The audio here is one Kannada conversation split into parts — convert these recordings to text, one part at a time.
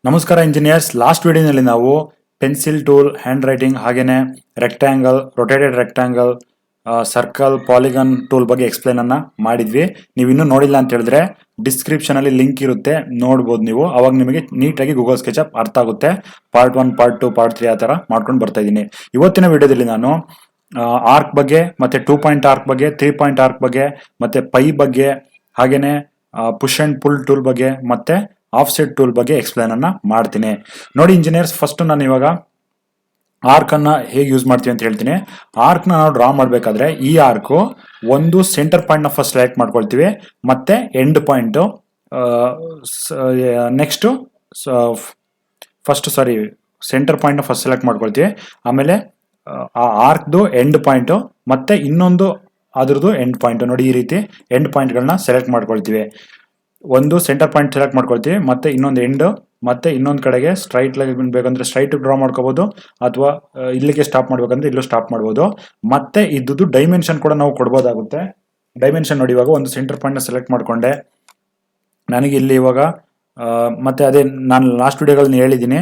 ನಮಸ್ಕಾರ ಇಂಜಿನಿಯರ್ಸ್. ಲಾಸ್ಟ್ ವಿಡಿಯೋನಲ್ಲಿ ನಾವು ಪೆನ್ಸಿಲ್ ಟೂಲ್, ಹ್ಯಾಂಡ್ ರೈಟಿಂಗ್, ಹಾಗೇನೆ rectangle, rotated rectangle, circle, polygon tool ಬಗ್ಗೆ ಎಕ್ಸ್ಪ್ಲೈನ್ ಅನ್ನ ಮಾಡಿದ್ವಿ. ನೀವು ಇನ್ನೂ ನೋಡಿಲ್ಲ ಅಂತ ಹೇಳಿದ್ರೆ ಡಿಸ್ಕ್ರಿಪ್ಷನ್ ಅಲ್ಲಿ ಲಿಂಕ್ ಇರುತ್ತೆ, ನೋಡ್ಬೋದು ನೀವು. ಅವಾಗ ನಿಮಗೆ ನೀಟಾಗಿ ಗೂಗಲ್ ಸ್ಕೆಚಪ್ ಅರ್ಥ ಆಗುತ್ತೆ. ಪಾರ್ಟ್ 1, ಪಾರ್ಟ್ 2, ಪಾರ್ಟ್ 3 ಆ ಥರ ಮಾಡ್ಕೊಂಡು ಬರ್ತಾ ಇದ್ದೀನಿ. ಇವತ್ತಿನ ವಿಡಿಯೋದಲ್ಲಿ ನಾನು ಆರ್ಕ್ ಬಗ್ಗೆ, ಮತ್ತೆ 2 ಪಾಯಿಂಟ್ ಆರ್ಕ್ ಬಗ್ಗೆ, 3 ಪಾಯಿಂಟ್ ಆರ್ಕ್ ಬಗ್ಗೆ, ಮತ್ತೆ ಪೈ ಬಗ್ಗೆ, ಹಾಗೇನೆ ಪುಷ್ ಅಂಡ್ ಪುಲ್ ಟೂಲ್ ಬಗ್ಗೆ, ಮತ್ತೆ ಆಫ್ಸೆಟ್ ಟೂಲ್ ಬಗ್ಗೆ ಎಕ್ಸ್ಪ್ಲೈನ್ ಅನ್ನ ಮಾಡ್ತೀನಿ. ನೋಡಿ ಇಂಜಿನಿಯರ್ಸ್, ಫಸ್ಟ್ ನಾನು ಇವಾಗ ಆರ್ಕ್ ಅನ್ನ ಹೇಗೆ ಯೂಸ್ ಮಾಡ್ತೀವಿ ಅಂತ ಹೇಳ್ತೀನಿ. ಆರ್ಕ್ ನ ನಾವು ಡ್ರಾ ಮಾಡಬೇಕಾದ್ರೆ ಈ ಆರ್ಕ್ ಒಂದು ಸೆಂಟರ್ ಪಾಯಿಂಟ್ ನ ಫಸ್ಟ್ ಸೆಲೆಕ್ಟ್ ಮಾಡ್ಕೊಳ್ತೀವಿ, ಮತ್ತೆ end point next centre point ನ ಫಸ್ಟ್ ಸೆಲೆಕ್ಟ್ ಮಾಡ್ಕೊಳ್ತೀವಿ. ಆಮೇಲೆ ಆ ಆರ್ಕ್ದು ಎಂಡ್ ಪಾಯಿಂಟ್ ಮತ್ತೆ ಇನ್ನೊಂದು ಅದ್ರದ್ದು ಎಂಡ್ ಪಾಯಿಂಟ್. ನೋಡಿ, ಈ ರೀತಿ ಎಂಡ್ ಪಾಯಿಂಟ್ಗಳನ್ನ ಸೆಲೆಕ್ಟ್ ಮಾಡ್ಕೊಳ್ತೀವಿ. ಒಂದು ಸೆಂಟರ್ ಪಾಯಿಂಟ್ ಸೆಲೆಕ್ಟ್ ಮಾಡ್ಕೊಳ್ತೀವಿ, ಮತ್ತೆ ಇನ್ನೊಂದು ಎಂಡ್, ಮತ್ತೆ ಇನ್ನೊಂದು ಕಡೆಗೆ ಸ್ಟ್ರೈಟ್ ಲೈನ್ ಬೇಕಂದ್ರೆ ಸ್ಟ್ರೈಟ್ ಡ್ರಾ ಮಾಡ್ಕೋಬಹುದು, ಅಥವಾ ಇಲ್ಲಿಗೆ ಸ್ಟಾಪ್ ಮಾಡ್ಬೇಕಂದ್ರೆ ಇಲ್ಲೂ ಸ್ಟಾಪ್ ಮಾಡ್ಬೋದು. ಮತ್ತೆ ಇದ್ದು ಡೈಮೆನ್ಷನ್ ಕೂಡ ನಾವು ಕೊಡ್ಬೋದಾಗುತ್ತೆ. ಡೈಮೆನ್ಷನ್ ನೋಡಿ, ಇವಾಗ ಒಂದು ಸೆಂಟರ್ ಪಾಯಿಂಟ್ ನ ಸೆಲೆಕ್ಟ್ ಮಾಡ್ಕೊಂಡೆ. ನನಗೆ ಇಲ್ಲಿ ಇವಾಗ ಮತ್ತೆ ಅದೇ ನಾನು ಲಾಸ್ಟ್ ವಿಡಿಯೋಗಳಲ್ಲಿ ಹೇಳಿದ್ದೀನಿ,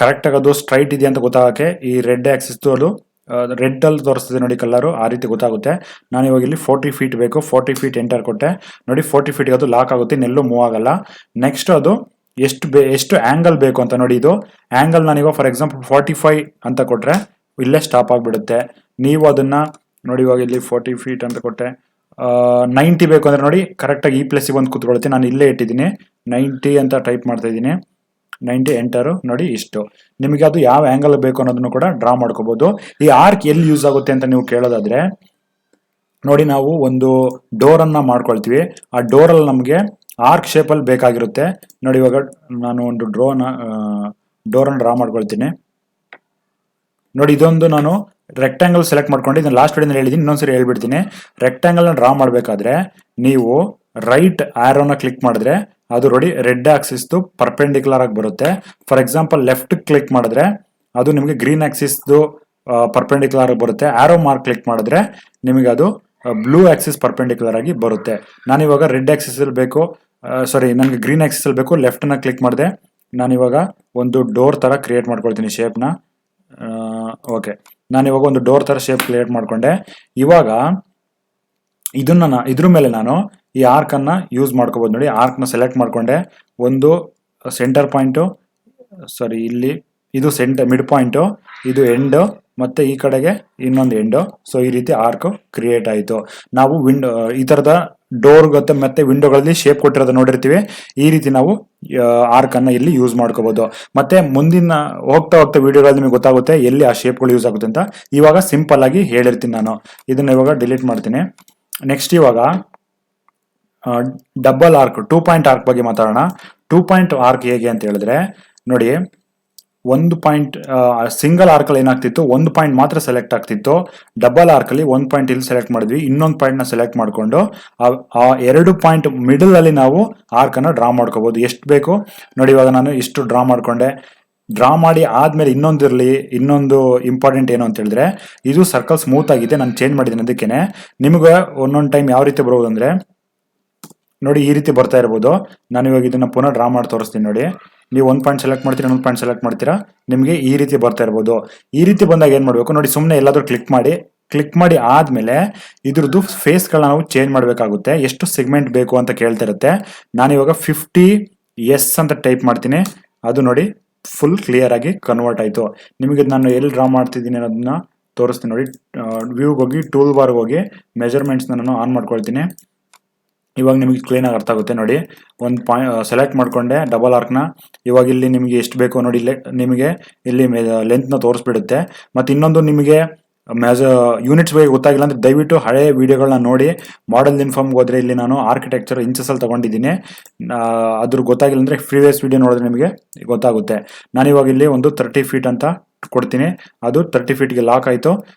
ಕರೆಕ್ಟ್ ಆಗಿ ಅದು ಸ್ಟ್ರೈಟ್ ಇದೆ ಅಂತ ಗೊತ್ತಾಗಕ್ಕೆ ಈ ರೆಡ್ ಆಕ್ಸಿಸ್ ಅದು ರೆಡ್ ಅಲ್ಲಿ ತೋರಿಸ್ತದೆ ನೋಡಿ ಕಲರು, ಆ ರೀತಿ ಗೊತ್ತಾಗುತ್ತೆ. ನಾನು ಇವಾಗ ಇಲ್ಲಿ 40 ಫೀಟ್ ಬೇಕು, 40 ಫೀಟ್ ಎಂಟರ್ ಕೊಟ್ಟೆ. ನೋಡಿ 40 ಫೀಟ್ ಅದು ಲಾಕ್ ಆಗುತ್ತೆ, ಇನ್ನೆಲ್ಲೂ ಮೂವ್ ಆಗಲ್ಲ. ನೆಕ್ಸ್ಟ್ ಅದು ಎಷ್ಟು ಆಂಗಲ್ ಬೇಕು ಅಂತ ನೋಡಿ. ಇದು ಆಂಗಲ್ ನಾನೀಗ ಫಾರ್ ಎಕ್ಸಾಂಪಲ್ 45 ಅಂತ ಕೊಟ್ರೆ ಇಲ್ಲೇ ಸ್ಟಾಪ್ ಆಗಿಬಿಡುತ್ತೆ. ನೀವು ಅದನ್ನ ನೋಡಿ, ಇವಾಗ ಇಲ್ಲಿ 40 ಫೀಟ್ ಅಂತ ಕೊಟ್ಟೆ. 90 ಬೇಕು ಅಂದ್ರೆ ನೋಡಿ ಕರೆಕ್ಟಾಗಿ ಈ ಪ್ಲೇಸಿಗೆ ಒಂದು ಕೂತ್ಕೊಳ್ಳುತ್ತೆ. ನಾನು ಇಲ್ಲೇ ಇಟ್ಟಿದ್ದೀನಿ, 90 ಅಂತ ಟೈಪ್ ಮಾಡ್ತಾ ಇದ್ದೀನಿ. 90 ಎಂಟರು ನೋಡಿ. ಇಷ್ಟು ನಿಮಗೆ ಅದು ಯಾವ ಆಂಗಲ್ ಬೇಕು ಅನ್ನೋದನ್ನು ಕೂಡ ಡ್ರಾ ಮಾಡ್ಕೋಬಹುದು. ಈ ಆರ್ಕ್ ಎಲ್ಲಿ ಯೂಸ್ ಆಗುತ್ತೆ ಅಂತ ನೀವು ಕೇಳೋದಾದ್ರೆ ನೋಡಿ, ನಾವು ಒಂದು ಡೋರ್ ಅನ್ನ ಮಾಡ್ಕೊಳ್ತೀವಿ. ಆ ಡೋರ್ ಅಲ್ಲಿ ನಮಗೆ ಆರ್ಕ್ ಶೇಪ್ ಅಲ್ಲಿ ಬೇಕಾಗಿರುತ್ತೆ. ನೋಡಿ, ಇವಾಗ ನಾನು ಒಂದು ಡೋರ್ ಅನ್ನು ಡ್ರಾ ಮಾಡ್ಕೊಳ್ತೀನಿ. ನೋಡಿ, ಇದೊಂದು ನಾನು ರೆಕ್ಟ್ಯಾಂಗಲ್ ಸೆಲೆಕ್ಟ್ ಮಾಡ್ಕೊಂಡು ಇದನ್ನ ಲಾಸ್ಟ್ ವಿಡಿಯೋದಲ್ಲಿ ಹೇಳಿದ್ದೀನಿ, ಇನ್ನೊಂದ್ಸರಿ ಹೇಳ್ಬಿಡ್ತೀನಿ. ರೆಕ್ಟ್ಯಾಂಗಲ್ ನ ಡ್ರಾ ಮಾಡಬೇಕಾದ್ರೆ ನೀವು ರೈಟ್ ಆರೋನ ಕ್ಲಿಕ್ ಮಾಡಿದ್ರೆ ಅದು ನೋಡಿ ರೆಡ್ ಆಕ್ಸಿಸ್ ಪರ್ಪೆಂಡಿಕ್ಯುಲರ್ ಆಗಿ ಬರುತ್ತೆ. ಫಾರ್ ಎಕ್ಸಾಂಪಲ್ ಲೆಫ್ಟ್ ಕ್ಲಿಕ್ ಮಾಡಿದ್ರೆ ಅದು ನಿಮಗೆ ಗ್ರೀನ್ ಆಕ್ಸಿಸ್ ಪರ್ಪೆಂಡಿಕ್ಯುಲರ್ ಆಗಿ ಬರುತ್ತೆ. ಆರೋ ಮಾರ್ಕ್ ಕ್ಲಿಕ್ ಮಾಡಿದ್ರೆ ನಿಮಗೆ ಅದು ಬ್ಲೂ ಆಕ್ಸಿಸ್ ಪರ್ಪೆಂಡಿಕ್ಯುಲರ್ ಆಗಿ ಬರುತ್ತೆ. ನಾನಿವಾಗ ರೆಡ್ ಆಕ್ಸಿಸ್ ಅಲ್ಲಿ ಬೇಕು, ನನಗೆ ಗ್ರೀನ್ ಆಕ್ಸಿಸ್ ಅಲ್ಲಿ ಬೇಕು. ಲೆಫ್ಟ್ ನ ಕ್ಲಿಕ್ ಮಾಡಿದೆ. ನಾನಿವಾಗ ಒಂದು ಡೋರ್ ತರ ಕ್ರಿಯೇಟ್ ಮಾಡ್ಕೊಳ್ತೀನಿ ಶೇಪ್ನ. ಓಕೆ, ನಾನಿವಾಗ ಒಂದು ಡೋರ್ ತರ ಶೇಪ್ ಕ್ರಿಯೇಟ್ ಮಾಡ್ಕೊಂಡೆ. ಇವಾಗ ಇದ್ರ ಮೇಲೆ ನಾನು ಈ ಆರ್ಕ್ ಅನ್ನ ಯೂಸ್ ಮಾಡ್ಕೋಬಹುದು. ನೋಡಿ, ಆರ್ಕ್ ನ ಸೆಲೆಕ್ಟ್ ಮಾಡ್ಕೊಂಡೆ. ಒಂದು ಸೆಂಟರ್ ಪಾಯಿಂಟ್, ಇಲ್ಲಿ ಇದು ಮಿಡ್ ಪಾಯಿಂಟ್, ಇದು ಎಂಡ್, ಮತ್ತೆ ಈ ಕಡೆಗೆ ಇನ್ನೊಂದು ಎಂಡ್. ಸೊ ಈ ರೀತಿ ಆರ್ಕ್ ಕ್ರಿಯೇಟ್ ಆಯಿತು. ನಾವು ಈ ತರದ ಡೋರ್ ಮತ್ತೆ ವಿಂಡೋಗಳಲ್ಲಿ ಶೇಪ್ ಕೊಟ್ಟಿರೋದು ನೋಡಿರ್ತೀವಿ. ಈ ರೀತಿ ನಾವು ಆರ್ಕ್ ಅನ್ನ ಇಲ್ಲಿ ಯೂಸ್ ಮಾಡ್ಕೋಬಹುದು. ಮತ್ತೆ ಮುಂದಿನ ಹೋಗ್ತಾ ವಿಡಿಯೋಗಳಲ್ಲಿ ನಿಮಗೆ ಗೊತ್ತಾಗುತ್ತೆ ಎಲ್ಲಿ ಆ ಶೇಪ್ಗಳು ಯೂಸ್ ಆಗುತ್ತೆ ಅಂತ. ಇವಾಗ ಸಿಂಪಲ್ ಆಗಿ ಹೇಳಿರ್ತೀನಿ ನಾನು. ಇದನ್ನ ಇವಾಗ ಡಿಲೀಟ್ ಮಾಡ್ತೀನಿ. ನೆಕ್ಸ್ಟ್ ಇವಾಗ ಡಬಲ್ ಆರ್ಕ್, 2 ಪಾಯಿಂಟ್ ಆರ್ಕ್ ಬಗ್ಗೆ ಮಾತಾಡೋಣ. 2 ಪಾಯಿಂಟ್ ಆರ್ಕ್ ಹೇಗೆ ಅಂತ ಹೇಳಿದ್ರೆ ನೋಡಿ, ಒಂದು ಪಾಯಿಂಟ್ ಸಿಂಗಲ್ ಆರ್ಕ್ ಅಲ್ಲಿ ಏನಾಗ್ತಿತ್ತು, ಒಂದು ಪಾಯಿಂಟ್ ಮಾತ್ರ ಸೆಲೆಕ್ಟ್ ಆಗ್ತಿತ್ತು. ಡಬಲ್ ಆರ್ಕ್ ಅಲ್ಲಿ ಒಂದು ಪಾಯಿಂಟ್ ಇಲ್ಲಿ ಸೆಲೆಕ್ಟ್ ಮಾಡಿದ್ವಿ, ಇನ್ನೊಂದು ಪಾಯಿಂಟ್ ನ ಸೆಲೆಕ್ಟ್ ಮಾಡ್ಕೊಂಡು ಆ 2 ಪಾಯಿಂಟ್ ಮಿಡಲ್ ಅಲ್ಲಿ ನಾವು ಆರ್ಕ್ ಅನ್ನ ಡ್ರಾ ಮಾಡ್ಕೋಬಹುದು. ಎಷ್ಟು ಬೇಕು ನೋಡಿ. ಇವಾಗ ನಾನು ಇಷ್ಟು ಡ್ರಾ ಮಾಡ್ಕೊಂಡೆ. ಡ್ರಾ ಮಾಡಿ ಆದ್ಮೇಲೆ ಇನ್ನೊಂದು ಇಂಪಾರ್ಟೆಂಟ್ ಏನು ಅಂತ ಹೇಳಿದ್ರೆ, ಇದು ಸರ್ಕಲ್ ಸ್ಮೂತ್ ಆಗಿದೆ, ನಾನು ಚೇಂಜ್ ಮಾಡಿದ್ದೀನಿ. ಅದಕ್ಕೇನೆ ನಿಮಗೆ ಒಂದೊಂದು ಟೈಮ್ ಯಾವ ರೀತಿ ಬರೋದು ಅಂದ್ರೆ ನೋಡಿ, ಈ ರೀತಿ ಬರ್ತಾ ಇರ್ಬೋದು. ನಾನು ಇವಾಗ ಇದನ್ನ ಪುನಃ ಡ್ರಾ ಮಾಡಿ ತೋರಿಸ್ತೀನಿ. ನೋಡಿ, ನೀವು ಒಂದು ಪಾಯಿಂಟ್ ಸೆಲೆಕ್ಟ್ ಮಾಡ್ತೀರಾ, ಇನ್ನೊಂದು ಪಾಯಿಂಟ್ ಸೆಲೆಕ್ಟ್ ಮಾಡ್ತೀರಾ, ನಿಮಗೆ ಈ ರೀತಿ ಬರ್ತಾ ಇರ್ಬೋದು. ಈ ರೀತಿ ಬಂದಾಗ ಏನ್ ಮಾಡ್ಬೇಕು ನೋಡಿ, ಸುಮ್ಮನೆ ಎಲ್ಲಾದ್ರೂ ಕ್ಲಿಕ್ ಮಾಡಿ ಆದ್ಮೇಲೆ ಇದ್ರದ್ದು ಫೇಸ್ಗಳನ್ನ ನಾವು ಚೇಂಜ್ ಮಾಡಬೇಕಾಗುತ್ತೆ. ಎಷ್ಟು ಸೆಗ್ಮೆಂಟ್ ಬೇಕು ಅಂತ ಕೇಳ್ತಾ ಇರುತ್ತೆ. ನಾನು ಇವಾಗ 50S ಅಂತ ಟೈಪ್ ಮಾಡ್ತೀನಿ. ಅದು ನೋಡಿ ಫುಲ್ ಕ್ಲಿಯರ್ ಆಗಿ ಕನ್ವರ್ಟ್ ಆಯ್ತು. ನಿಮಗೆ ನಾನು ಎಲ್ಲಿ ಡ್ರಾ ಮಾಡ್ತಿದ್ದೀನಿ ಅನ್ನೋದನ್ನ ತೋರಿಸ್ತೀನಿ. ನೋಡಿ, ವ್ಯೂಗೆ ಹೋಗಿ ಟೂಲ್ ಬಾರ್ಗೆ ಹೋಗಿ ಮೆಜರ್ಮೆಂಟ್ಸ್ ನಾನು ಆನ್ ಮಾಡ್ಕೊಳ್ತೀನಿ. ಇವಾಗ ನಿಮಗೆ ಕ್ಲೀನ್ ಆಗಿ ಅರ್ಥ ಆಗುತ್ತೆ. ನೋಡಿ, ಒಂದು ಪಾಯಿಂಟ್ ಸೆಲೆಕ್ಟ್ ಮಾಡ್ಕೊಂಡೆ ಡಬಲ್ ಆರ್ಕ್ನ. ಇವಾಗ ಇಲ್ಲಿ ನಿಮಗೆ ಎಷ್ಟು ಬೇಕೋ ನೋಡಿ, ನಿಮಗೆ ಇಲ್ಲಿ ಲೆಂತ್ನ ತೋರಿಸ್ಬಿಡುತ್ತೆ. ಮತ್ತು ಇನ್ನೊಂದು ನಿಮಗೆ ಯೂನಿಟ್ಸ್ ಬಗ್ಗೆ ಗೊತ್ತಾಗಿಲ್ಲ ಅಂದ್ರೆ ದಯವಿಟ್ಟು ಹಳೆ ವಿಡಿಯೋಗಳನ್ನ ನೋಡಿ. ಮಾಡೆಲ್ ಇನ್ಫಾರ್ಮ್ಗೆ ಹೋದ್ರೆ ಇಲ್ಲಿ ನಾನು ಆರ್ಕಿಟೆಕ್ಚರ್ ಇಂಚಸ್ ಅಲ್ಲಿ ತಗೊಂಡಿದ್ದೀನಿ. ಅದ್ರ ಗೊತ್ತಾಗಿಲ್ಲ ಅಂದ್ರೆ ಪ್ರೀವಿಯಸ್ ವಿಡಿಯೋ ನೋಡಿದ್ರೆ ನಿಮಗೆ ಗೊತ್ತಾಗುತ್ತೆ. ನಾನಿವಾಗ ಇಲ್ಲಿ ಒಂದು 30 ಫೀಟ್ ಅಂತ ಕೊಡ್ತೀನಿ. ಅದು 30 ಫೀಟ್ಗೆ ಲಾಕ್ ಆಯಿತು.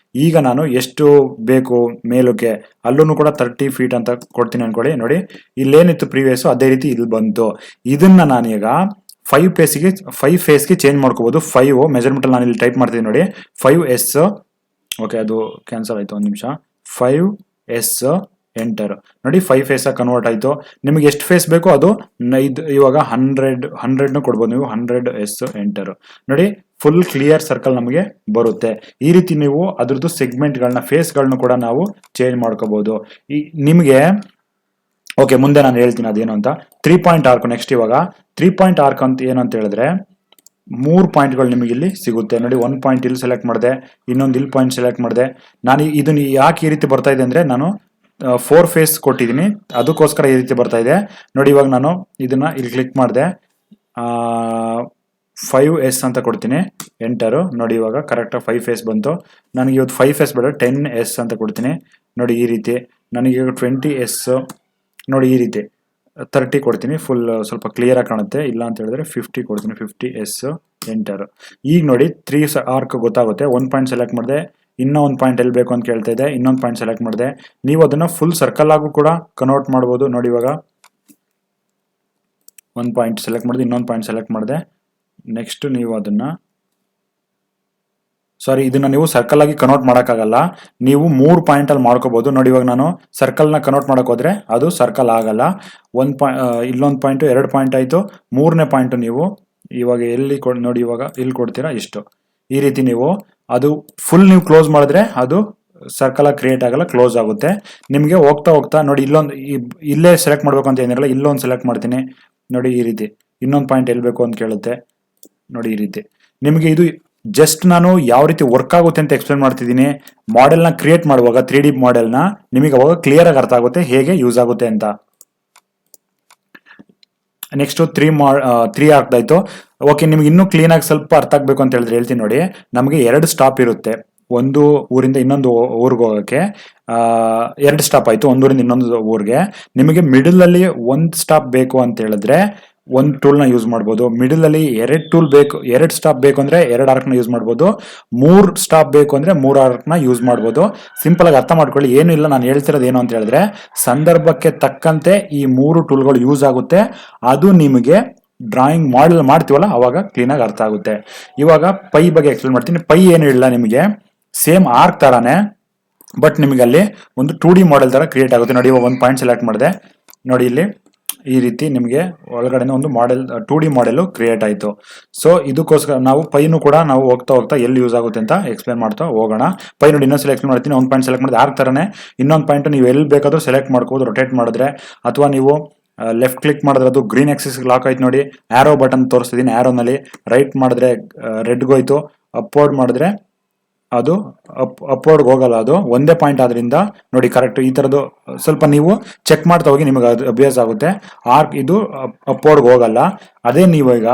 ಈಗ ನಾನು ಎಷ್ಟು ಬೇಕು ಮೇಲಕ್ಕೆ ಅಲ್ಲೂ ಕೂಡ 30 ಫೀಟ್ ಅಂತ ಕೊಡ್ತೀನಿ ಅನ್ಕೊಳ್ಳಿ. ನೋಡಿ, ಇಲ್ಲೇನಿತ್ತು ಪ್ರೀವಿಯಸ್ ಅದೇ ರೀತಿ ಇಲ್ಲಿ ಬಂತು. ಇದನ್ನ ನಾನೀಗ 5 ಫೇಸ್ಗೆ ಚೇಂಜ್ ಮಾಡ್ಕೋಬಹುದು. 5 ಮೆಜರ್ಮೆಂಟ್ ಅಲ್ಲಿ ನಾನು ಇಲ್ಲಿ ಟೈಪ್ ಮಾಡ್ತೀನಿ. ನೋಡಿ, 5S. ಓಕೆ, ಅದು ಕ್ಯಾನ್ಸಲ್ ಆಯ್ತು, ಒಂದು ನಿಮಿಷ. 5S enter. ನೋಡಿ 5 ಫೇಸ್ ಕನ್ವರ್ಟ್ ಆಯಿತು. ನಿಮಗೆ ಎಷ್ಟು ಫೇಸ್ ಬೇಕೋ ಅದು ಇದು ಇವಾಗ 100 ಕೊಡ್ಬೋದು ನೀವು. 100 ಎಸ್ ಎಂಟರ್. ನೋಡಿ ಫುಲ್ ಕ್ಲಿಯರ್ ಸರ್ಕಲ್ ನಮಗೆ ಬರುತ್ತೆ. ಈ ರೀತಿ ನೀವು ಅದ್ರದ್ದು ಸೆಗ್ಮೆಂಟ್ಗಳನ್ನ ಫೇಸ್ಗಳನ್ನ ಕೂಡ ನಾವು ಚೇಂಜ್ ಮಾಡ್ಕೋಬಹುದು. ಈ ನಿಮಗೆ ಓಕೆ, ಮುಂದೆ ನಾನು ಹೇಳ್ತೀನಿ ಅದೇನು ಅಂತ. 3 ಪಾಯಿಂಟ್ ಆರ್ಕ್. ನೆಕ್ಸ್ಟ್ ಇವಾಗ 3 ಪಾಯಿಂಟ್ ಆರ್ಕ್ ಅಂತ ಏನು ಅಂತ ಹೇಳಿದ್ರೆ 3 ಪಾಯಿಂಟ್ಗಳು ನಿಮಗೆ ಇಲ್ಲಿ ಸಿಗುತ್ತೆ. ನೋಡಿ 1 ಪಾಯಿಂಟ್ ಇಲ್ಲಿ ಸೆಲೆಕ್ಟ್ ಮಾಡಿದೆ, ಇನ್ನೊಂದು ಇಲ್ಲಿ ಪಾಯಿಂಟ್ ಸೆಲೆಕ್ಟ್ ಮಾಡಿದೆ. ನಾನು ಇದನ್ನ ಯಾಕೆ ಈ ರೀತಿ ಬರ್ತಾ ಇದೆ ಅಂದ್ರೆ ನಾನು 4 ಫೇಸ್ ಕೊಟ್ಟಿದ್ದೀನಿ, ಅದಕ್ಕೋಸ್ಕರ ಈ ರೀತಿ ಬರ್ತಾ ಇದೆ. ನೋಡಿ ಇವಾಗ ನಾನು ಇದನ್ನ ಇಲ್ಲಿ ಕ್ಲಿಕ್ ಮಾಡಿದೆ, 5S ಅಂತ ಕೊಡ್ತೀನಿ, ಎಂಟರು. ನೋಡಿ ಇವಾಗ ಕರೆಕ್ಟಾಗಿ 5 ಫೇಸ್ ಬಂತು. ನನಗೆ ಇವತ್ತು 5 ಫೇಸ್ ಬೇಡ, 10S ಅಂತ ಕೊಡ್ತೀನಿ. ನೋಡಿ ಈ ರೀತಿ ನನಗೆ 20S. ನೋಡಿ ಈ ರೀತಿ 30 ಕೊಡ್ತೀನಿ, ಫುಲ್ ಸ್ವಲ್ಪ ಕ್ಲಿಯರ್ ಆಗಿ ಕಾಣುತ್ತೆ. ಇಲ್ಲ ಅಂತ ಹೇಳಿದ್ರೆ 50 ಕೊಡ್ತೀನಿ, 50S ಎಂಟರ್. ಈಗ ನೋಡಿ 3 ಆರ್ಕ್ ಗೊತ್ತಾಗುತ್ತೆ. 1 ಪಾಯಿಂಟ್ ಸೆಲೆಕ್ಟ್ ಮಾಡಿದೆ, ಇನ್ನೂ 1 ಪಾಯಿಂಟ್ ಎಲ್ಲಿ ಬೇಕು ಅಂತ ಕೇಳ್ತಾ ಇದೆ, ಇನ್ನೊಂದು ಪಾಯಿಂಟ್ ಸೆಲೆಕ್ಟ್ ಮಾಡಿದೆ. ನೀವು ಅದನ್ನ ಫುಲ್ ಸರ್ಕಲ್ ಆಗು ಕೂಡ ಕನ್ವರ್ಟ್ ಮಾಡ್ಬೋದು. ನೋಡಿ ಇವಾಗ 1 ಪಾಯಿಂಟ್ ಸೆಲೆಕ್ಟ್ ಮಾಡಿದೆ, ಇನ್ನೊಂದು ಪಾಯಿಂಟ್ ಸೆಲೆಕ್ಟ್ ಮಾಡಿದೆ. ನೆಕ್ಸ್ಟ್ ನೀವು ಅದನ್ನ ಇದನ್ನ ನೀವು ಸರ್ಕಲ್ ಆಗಿ ಕನ್ವರ್ಟ್ ಮಾಡೋಕ್ಕಾಗಲ್ಲ, ನೀವು 3 ಪಾಯಿಂಟ್ ಅಲ್ಲಿ ಮಾಡ್ಕೋಬಹುದು. ನೋಡಿ ಇವಾಗ ನಾನು ಸರ್ಕಲ್ ನ ಕನ್ವರ್ಟ್ ಮಾಡಕ್ ಹೋದ್ರೆ ಅದು ಸರ್ಕಲ್ ಆಗಲ್ಲ. ಇಲ್ಲೊಂದು ಪಾಯಿಂಟ್, 2 ಪಾಯಿಂಟ್ ಆಯ್ತು. 3ನೇ ಪಾಯಿಂಟ್ ನೀವು ಇವಾಗ ಎಲ್ಲಿ ನೋಡಿ ಇವಾಗ ಇಲ್ಲಿ ಕೊಡ್ತೀರಾ ಇಷ್ಟು. ಈ ರೀತಿ ನೀವು ಅದು ಫುಲ್ ನೀವು ಕ್ಲೋಸ್ ಮಾಡಿದ್ರೆ ಅದು ಸರ್ಕಲ್ ಆಗಿ ಕ್ರಿಯೇಟ್ ಆಗಲ್ಲ, ಕ್ಲೋಸ್ ಆಗುತ್ತೆ. ನಿಮಗೆ ಹೋಗ್ತಾ ಹೋಗ್ತಾ ನೋಡಿ ಇಲ್ಲೇ ಸೆಲೆಕ್ಟ್ ಮಾಡ್ಬೇಕು ಅಂತ ಏನಿರಲ್ಲ, ಇಲ್ಲೊಂದು ಸೆಲೆಕ್ಟ್ ಮಾಡ್ತೀನಿ. ನೋಡಿ ಈ ರೀತಿ ಇನ್ನೊಂದು ಪಾಯಿಂಟ್ ಎಲ್ಲಿ ಬೇಕು ಅಂತ ಕೇಳುತ್ತೆ. ನೋಡಿ ಈ ರೀತಿ ನಿಮಗೆ ಇದು ಜಸ್ಟ್ ನಾನು ಯಾವ ರೀತಿ ವರ್ಕ್ ಆಗುತ್ತೆ ಅಂತ ಎಕ್ಸ್ಪ್ಲೇನ್ ಮಾಡ್ತಿದ್ದೀನಿ. ಮಾಡೆಲ್ನ ಕ್ರಿಯೇಟ್ ಮಾಡುವಾಗ 3D ಮಾಡೆಲ್ನ ನಿಮಗೆ ಅವಾಗ ಕ್ಲಿಯರ್ ಆಗಿ ಅರ್ಥ ಆಗುತ್ತೆ ಹೇಗೆ ಯೂಸ್ ಆಗುತ್ತೆ ಅಂತ. ನೆಕ್ಸ್ಟ್ 3 ಆಗ್ತಾಯ್ತು. ಓಕೆ, ನಿಮ್ಗೆ ಇನ್ನೂ ಕ್ಲೀನ್ ಆಗಿ ಸ್ವಲ್ಪ ಅರ್ಥ ಆಗ್ಬೇಕು ಅಂತ ಹೇಳಿದ್ರೆ ಹೇಳ್ತೀನಿ ನೋಡಿ. ನಮಗೆ 2 ಸ್ಟಾಪ್ ಇರುತ್ತೆ. ಒಂದು ಊರಿಂದ ಇನ್ನೊಂದು ಊರಿಗೆ ಹೋಗೋಕ್ಕೆ 2 ಸ್ಟಾಪ್ ಆಯ್ತು, ಒಂದು ಊರಿಂದ ಇನ್ನೊಂದು ಊರಿಗೆ. ನಿಮಗೆ ಮಿಡಲ್ ಅಲ್ಲಿ 1 ಸ್ಟಾಪ್ ಬೇಕು ಅಂತ ಹೇಳಿದ್ರೆ ಒಂದು ಟೂಲ್ನ ಯೂಸ್ ಮಾಡ್ಬೋದು. ಮಿಡಲ್ ಅಲ್ಲಿ 2 ಸ್ಟಾಪ್ ಬೇಕು ಅಂದ್ರೆ 2 ಆರ್ಕ್ನ ಯೂಸ್ ಮಾಡ್ಬೋದು. 3 ಸ್ಟಾಪ್ ಬೇಕು ಅಂದ್ರೆ 3 ಆರ್ಕ್ನ ಯೂಸ್ ಮಾಡ್ಬೋದು. ಸಿಂಪಲ್ ಆಗಿ ಅರ್ಥ ಮಾಡ್ಕೊಳ್ಳಿ, ಏನು ಇಲ್ಲ. ನಾನು ಹೇಳ್ತಿರೋದು ಏನು ಅಂತ ಹೇಳಿದ್ರೆ ಸಂದರ್ಭಕ್ಕೆ ತಕ್ಕಂತೆ ಈ 3 ಟೂಲ್ಗಳು ಯೂಸ್ ಆಗುತ್ತೆ. ಅದು ನಿಮಗೆ ಡ್ರಾಯಿಂಗ್ ಮಾಡೆಲ್ ಮಾಡ್ತೀವಲ್ಲ ಅವಾಗ ಕ್ಲೀನ್ ಆಗಿ ಅರ್ಥ ಆಗುತ್ತೆ. ಇವಾಗ ಪೈ ಬಗ್ಗೆ ಎಕ್ಸ್ಪ್ಲೇನ್ ಮಾಡ್ತೀನಿ. ಪೈ ಏನು ಇಲ್ಲ, ನಿಮಗೆ ಸೇಮ್ ಆರ್ಕ್ ತರಾನೇ, ಬಟ್ ನಿಮಗೆ ಅಲ್ಲಿ ಒಂದು 2D ಮಾಡೆಲ್ ತರ ಕ್ರಿಯೇಟ್ ಆಗುತ್ತೆ. ನೋಡಿ ಇವಾಗ 1 ಪಾಯಿಂಟ್ ಸೆಲೆಕ್ಟ್ ಮಾಡಿದೆ. ನೋಡಿ ಇಲ್ಲಿ ಈ ರೀತಿ ನಿಮಗೆ ಒಳಗಡೆ ಒಂದು ಮಾಡೆಲ್ 2D ಮಾಡೆಲ್ ಕ್ರಿಯೇಟ್ ಆಯಿತು. ಸೊ ಇದಕ್ಕೋಸ್ಕರ ನಾವು ಪೈನು ಕೂಡ ನಾವು ಹೋಗ್ತಾ ಹೋಗ್ತಾ ಎಲ್ಲಿ ಯೂಸ್ ಆಗುತ್ತೆ ಅಂತ ಎಕ್ಸ್ಪ್ಲೇನ್ ಮಾಡ್ತಾ ಹೋಗೋಣ. ಪೈ ನೋಡಿ ಇನ್ನೊಂದು ಸೆಲೆಕ್ಟ್ ಮಾಡ್ತೀನಿ, 1 ಪಾಯಿಂಟ್ ಸೆಲೆಕ್ಟ್ ಮಾಡಿದೆ. ಆರ್ಕ್ ತರನೇ ಇನ್ನೊಂದು ಪಾಯಿಂಟ್ ನೀವು ಎಲ್ಲಿ ಬೇಕಾದ್ರೂ ಸೆಲೆಕ್ಟ್ ಮಾಡ್ಕೋಬೋದು ರೊಟೇಟ್ ಮಾಡಿದ್ರೆ. ಅಥವಾ ನೀವು ಲೆಫ್ಟ್ ಕ್ಲಿಕ್ ಮಾಡಿದ್ರೆ ಅದು ಗ್ರೀನ್ ಆಕ್ಸಿಸ್ ಲಾಕ್ ಆಯ್ತು. ನೋಡಿ ಆರೋ ಬಟನ್ ತೋರಿಸ್ತಿದ್ದೀನಿ, ಆರೋನಲ್ಲಿ ರೈಟ್ ಮಾಡಿದ್ರೆ ರೆಡ್ಗೆ ಹೋಯ್ತು, ಅಪ್ವರ್ಡ್ ಮಾಡಿದ್ರೆ ಅದು ಅಪ್ವರ್ಡ್ಗೆ ಹೋಗಲ್ಲ, ಅದು ಒಂದೇ ಪಾಯಿಂಟ್ ಆದ್ರಿಂದ ನೋಡಿ ಕರೆಕ್ಟ್. ಈ ಥರದ್ದು ಸ್ವಲ್ಪ ನೀವು ಚೆಕ್ ಮಾಡ್ತಾ ಹೋಗಿ, ನಿಮಗೆ ಅದು ಅಭ್ಯಾಸ ಆಗುತ್ತೆ. ಆರ್ಕ್ ಇದು ಅಪ್ವರ್ಡ್ಗೆ ಹೋಗಲ್ಲ. ಅದೇ ನೀವು ಈಗ